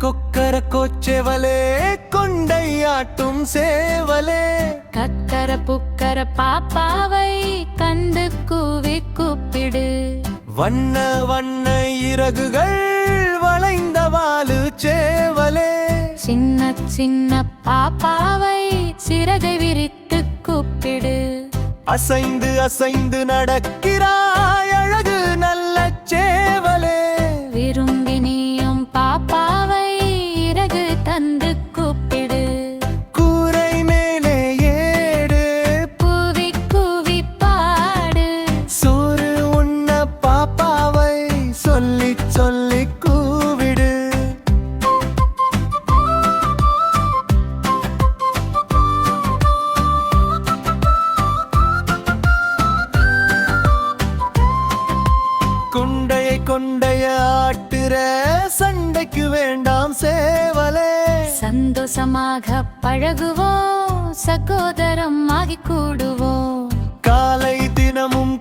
கொக்கர கோச்செவலே கொண்டையாட்டும் சேவலே கக்கர புக்கர பாப்பாவை கண்டு கூவி கூப்பிடு வண்ண வண்ண இறகுகள் வளைந்த வாலு சேவலே சின்ன சின்ன பாப்பாவை சிறகை விரித்து கூப்பிடு அசைந்து அசைந்து நடக்கிறாய் அழகு நல்ல சேவலே விரும்பி நீயும் பாப்பாவை இறகு தந்து கூப்பிடு கூரை மேலே ஏடு கூவி கூவி பாடு சோறு உண்ண பாப்பாவை சொல்லி சொல்லி கூவிடு கொண்டைய ஆட்டுற சண்டைக்கு வேண்டாம் சேவலே சந்தோஷமாக பழகுவோம் சகோதரம் ஆகி கூடுவோம் காலை தினமும்